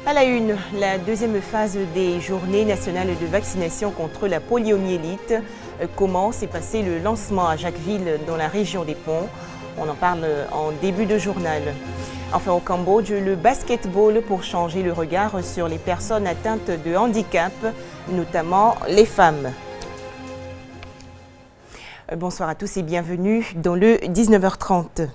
À la une, la deuxième phase des journées nationales de vaccination contre la poliomyélite. Comment s'est passé le lancement à Jacquesville dans la région des Ponts? On en parle en début de journal. Enfin, au Cambodge, le basketball pour changer le regard sur les personnes atteintes de handicap, notamment les femmes. Bonsoir à tous et bienvenue dans le 19h30.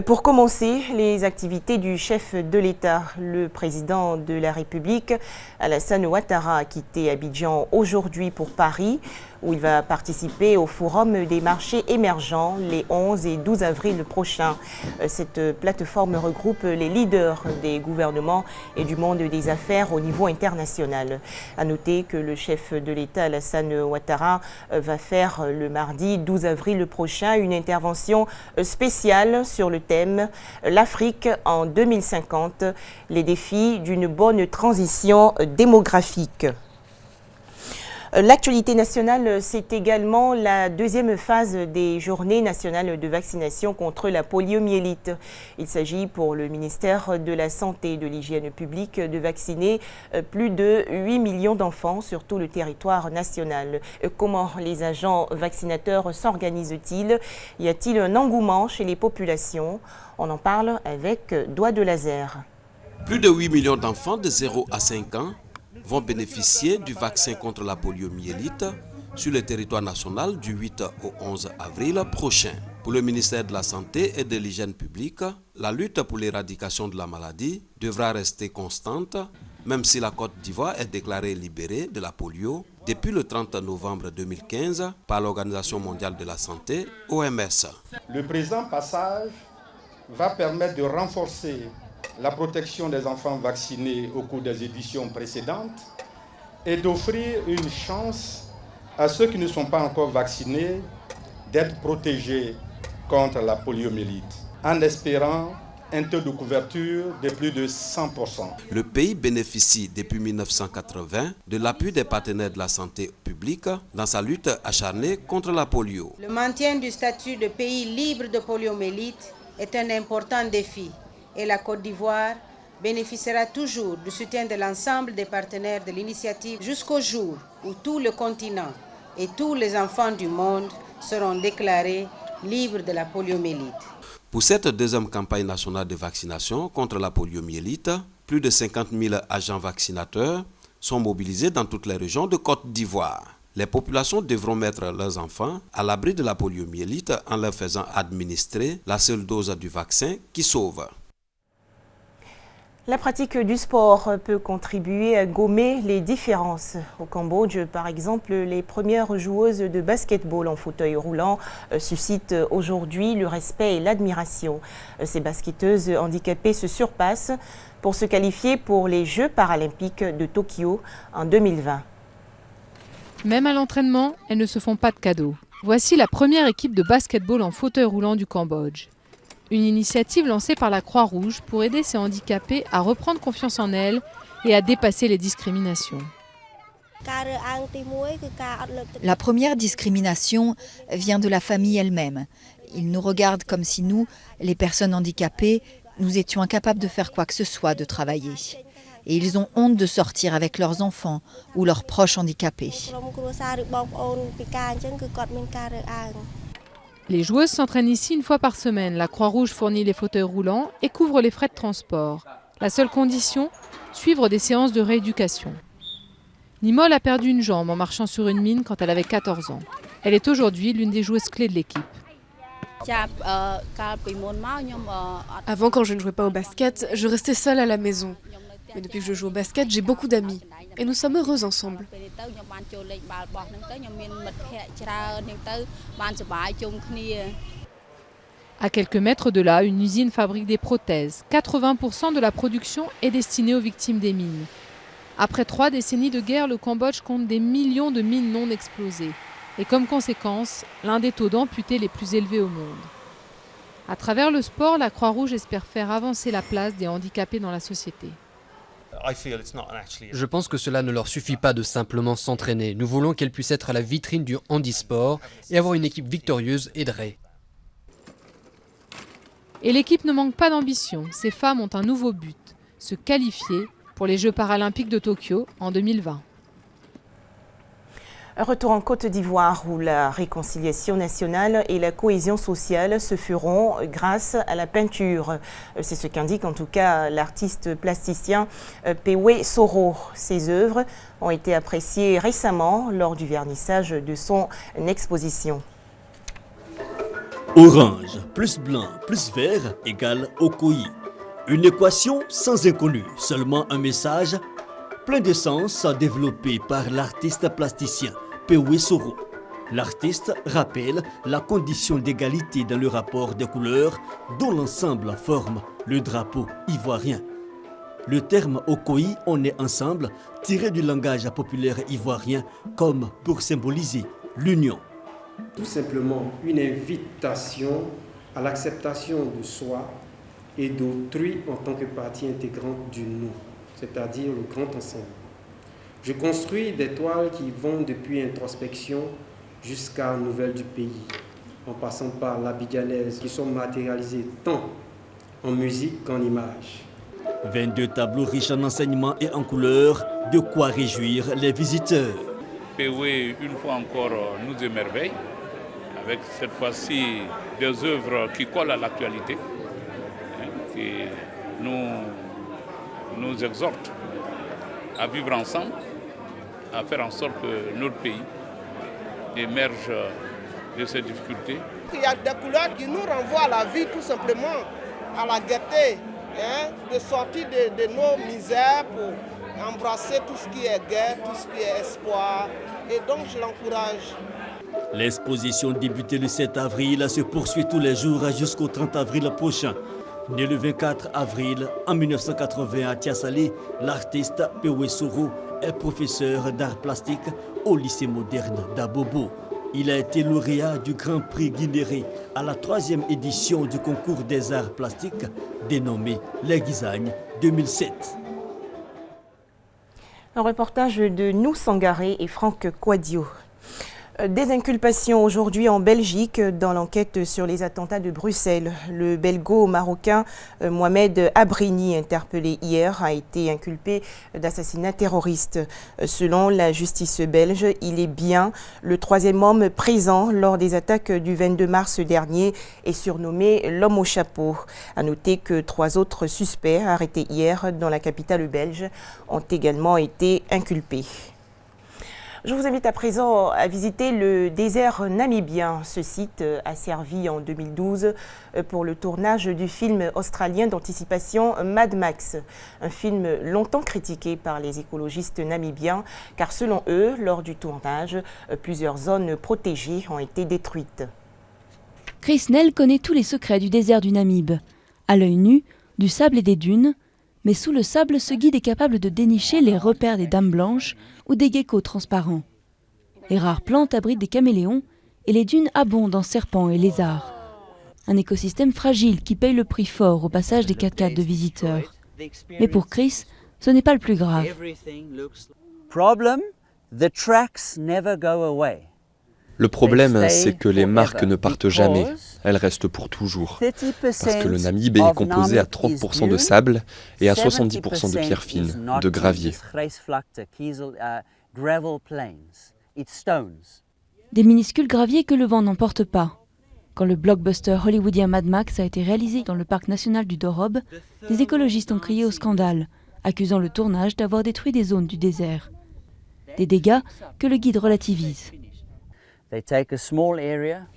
Pour commencer, les activités du chef de l'État, le président de la République, Alassane Ouattara, a quitté Abidjan aujourd'hui pour Paris, où il va participer au Forum des marchés émergents les 11 et 12 avril prochains. Cette plateforme regroupe les leaders des gouvernements et du monde des affaires au niveau international. À noter que le chef de l'État, Alassane Ouattara, va faire le mardi 12 avril prochain une intervention spéciale sur le thème « L'Afrique en 2050, les défis d'une bonne transition démographique ». L'actualité nationale, c'est également la deuxième phase des journées nationales de vaccination contre la poliomyélite. Il s'agit pour le ministère de la Santé et de l'Hygiène publique de vacciner plus de 8 millions d'enfants sur tout le territoire national. Comment les agents vaccinateurs s'organisent-ils? Y a-t-il un engouement chez les populations? On en parle avec Doigt de Laser. Plus de 8 millions d'enfants de 0 à 5 ans vont bénéficier du vaccin contre la poliomyélite sur le territoire national du 8 au 11 avril prochain. Pour le ministère de la Santé et de l'Hygiène publique, la lutte pour l'éradication de la maladie devra rester constante, même si la Côte d'Ivoire est déclarée libérée de la polio depuis le 30 novembre 2015 par l'Organisation mondiale de la santé, OMS. Le présent passage va permettre de renforcer la protection des enfants vaccinés au cours des éditions précédentes et d'offrir une chance à ceux qui ne sont pas encore vaccinés d'être protégés contre la poliomyélite, en espérant un taux de couverture de plus de 100%. Le pays bénéficie depuis 1980 de l'appui des partenaires de la santé publique dans sa lutte acharnée contre la polio. Le maintien du statut de pays libre de poliomyélite est un important défi. Et la Côte d'Ivoire bénéficiera toujours du soutien de l'ensemble des partenaires de l'initiative jusqu'au jour où tout le continent et tous les enfants du monde seront déclarés libres de la poliomyélite. Pour cette deuxième campagne nationale de vaccination contre la poliomyélite, plus de 50 000 agents vaccinateurs sont mobilisés dans toutes les régions de Côte d'Ivoire. Les populations devront mettre leurs enfants à l'abri de la poliomyélite en leur faisant administrer la seule dose du vaccin qui sauve. La pratique du sport peut contribuer à gommer les différences. Au Cambodge, par exemple, les premières joueuses de basketball en fauteuil roulant suscitent aujourd'hui le respect et l'admiration. Ces basketteuses handicapées se surpassent pour se qualifier pour les Jeux paralympiques de Tokyo en 2020. Même à l'entraînement, elles ne se font pas de cadeaux. Voici la première équipe de basketball en fauteuil roulant du Cambodge. Une initiative lancée par la Croix-Rouge pour aider ces handicapés à reprendre confiance en elles et à dépasser les discriminations. La première discrimination vient de la famille elle-même. Ils nous regardent comme si nous, les personnes handicapées, nous étions incapables de faire quoi que ce soit, de travailler. Et ils ont honte de sortir avec leurs enfants ou leurs proches handicapés. Les joueuses s'entraînent ici une fois par semaine. La Croix-Rouge fournit les fauteuils roulants et couvre les frais de transport. La seule condition, suivre des séances de rééducation. Nimol a perdu une jambe en marchant sur une mine quand elle avait 14 ans. Elle est aujourd'hui l'une des joueuses clés de l'équipe. Avant, quand je ne jouais pas au basket, je restais seule à la maison. Mais depuis que je joue au basket, j'ai beaucoup d'amis. Et nous sommes heureux ensemble. À quelques mètres de là, une usine fabrique des prothèses. 80% de la production est destinée aux victimes des mines. Après 3 décennies de guerre, le Cambodge compte des millions de mines non explosées. Et comme conséquence, l'un des taux d'amputés les plus élevés au monde. À travers le sport, la Croix-Rouge espère faire avancer la place des handicapés dans la société. Je pense que cela ne leur suffit pas de simplement s'entraîner. Nous voulons qu'elles puissent être à la vitrine du handisport et avoir une équipe victorieuse aiderait. Et l'équipe ne manque pas d'ambition. Ces femmes ont un nouveau but, se qualifier pour pour les Jeux paralympiques de Tokyo en 2020. Retour en Côte d'Ivoire où la réconciliation nationale et la cohésion sociale se feront grâce à la peinture. C'est ce qu'indique en tout cas l'artiste plasticien Pewe Soro. Ses œuvres ont été appréciées récemment lors du vernissage de son exposition. Orange plus blanc plus vert égale Okoyi. Une équation sans inconnu, seulement un message plein de sens développé par l'artiste plasticien Pewe Soro. L'artiste rappelle la condition d'égalité dans le rapport des couleurs dont l'ensemble forme le drapeau ivoirien. Le terme Okoyi, on est ensemble, tiré du langage populaire ivoirien comme pour symboliser l'union. Tout simplement une invitation à l'acceptation de soi et d'autrui en tant que partie intégrante du nous, c'est-à-dire le grand ensemble. Je construis des toiles qui vont depuis introspection jusqu'à nouvelle du pays, en passant par l'abidjanaise, qui sont matérialisées tant en musique qu'en images. 22 tableaux riches en enseignements et en couleurs, de quoi réjouir les visiteurs. Pewe, une fois encore, nous émerveille, avec cette fois-ci des œuvres qui collent à l'actualité, qui nous exhortent à vivre ensemble, à faire en sorte que notre pays émerge de ces difficultés. Il y a des couleurs qui nous renvoient à la vie, tout simplement, à la gaieté, de sortir de nos misères pour embrasser tout ce qui est gaie, tout ce qui est espoir. Et donc je l'encourage. L'exposition débutée le 7 avril se poursuit tous les jours jusqu'au 30 avril prochain. Né le 24 avril en 1980 à Tiasalé, l'artiste Pewe Soro est professeur d'art plastique au lycée moderne d'Abobo. Il a été lauréat du Grand Prix Guinéré à la 3e édition du concours des arts plastiques dénommé Les Guisagnes 2007. Un reportage de Nou Sangaré et Franck Quadio. Des inculpations aujourd'hui en Belgique dans l'enquête sur les attentats de Bruxelles. Le belgo-marocain Mohamed Abrini, interpellé hier, a été inculpé d'assassinat terroriste. Selon la justice belge, il est bien le 3e homme présent lors des attaques du 22 mars dernier et surnommé l'homme au chapeau. À noter que 3 autres suspects arrêtés hier dans la capitale belge ont également été inculpés. Je vous invite à présent à visiter le désert namibien. Ce site a servi en 2012 pour le tournage du film australien d'anticipation Mad Max. Un film longtemps critiqué par les écologistes namibiens, car selon eux, lors du tournage, plusieurs zones protégées ont été détruites. Chris Nell connaît tous les secrets du désert du Namib. À l'œil nu, du sable et des dunes, mais sous le sable, ce guide est capable de dénicher les repères des dames blanches ou des geckos transparents. Les rares plantes abritent des caméléons et les dunes abondent en serpents et lézards. Un écosystème fragile qui paye le prix fort au passage des 4x4 de visiteurs. Mais pour Chris, ce n'est pas le plus grave. Le problème, c'est que les marques ne partent jamais, elles restent pour toujours. Parce que le Namib est composé à 30% de sable et à 70% de pierres fines, de gravier. Des minuscules graviers que le vent n'emporte pas. Quand le blockbuster hollywoodien Mad Max a été réalisé dans le parc national du Dorob, des écologistes ont crié au scandale, accusant le tournage d'avoir détruit des zones du désert. Des dégâts que le guide relativise.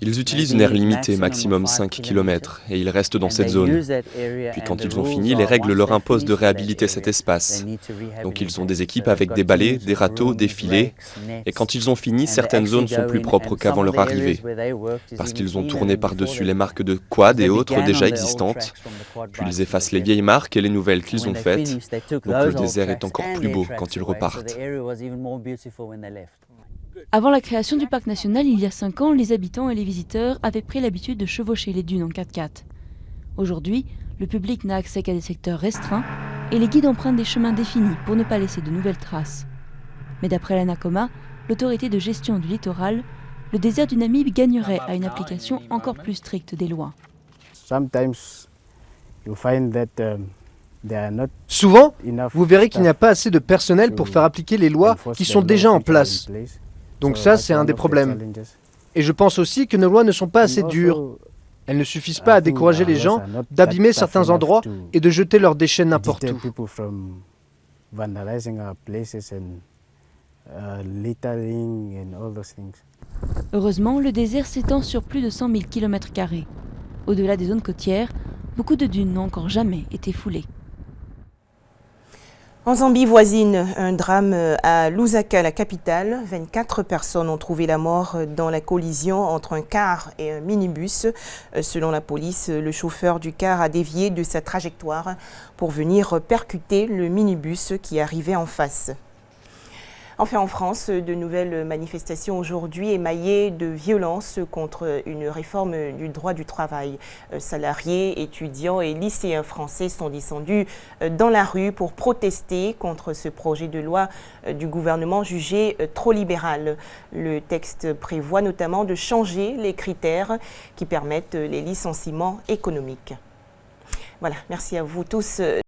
Ils utilisent une aire limitée, maximum 5 km, et ils restent dans cette zone. Puis quand ils ont fini, les règles leur imposent de réhabiliter cet espace. Donc ils ont des équipes avec des balais, des râteaux, des filets, et quand ils ont fini, certaines zones sont plus propres qu'avant leur arrivée, parce qu'ils ont tourné par-dessus les marques de quad et autres déjà existantes, puis ils effacent les vieilles marques et les nouvelles qu'ils ont faites, donc le désert est encore plus beau quand ils repartent. Avant la création du parc national, il y a 5 ans, les habitants et les visiteurs avaient pris l'habitude de chevaucher les dunes en 4x4. Aujourd'hui, le public n'a accès qu'à des secteurs restreints et les guides empruntent des chemins définis pour ne pas laisser de nouvelles traces. Mais d'après l'ANACOMA, l'autorité de gestion du littoral, le désert du Namib gagnerait à une application encore plus stricte des lois. Souvent, vous verrez qu'il n'y a pas assez de personnel pour faire appliquer les lois qui sont déjà en place. Donc ça, c'est un des problèmes. Et je pense aussi que nos lois ne sont pas assez dures. Elles ne suffisent pas à décourager les gens d'abîmer certains endroits et de jeter leurs déchets n'importe où. Heureusement, le désert s'étend sur plus de 100 000 km². Au-delà des zones côtières, beaucoup de dunes n'ont encore jamais été foulées. En Zambie voisine, un drame à Lusaka, la capitale. 24 personnes ont trouvé la mort dans la collision entre un car et un minibus. Selon la police, le chauffeur du car a dévié de sa trajectoire pour venir percuter le minibus qui arrivait en face. Enfin, en France, de nouvelles manifestations aujourd'hui émaillées de violences contre une réforme du droit du travail. Salariés, étudiants et lycéens français sont descendus dans la rue pour protester contre ce projet de loi du gouvernement jugé trop libéral. Le texte prévoit notamment de changer les critères qui permettent les licenciements économiques. Voilà, merci à vous tous.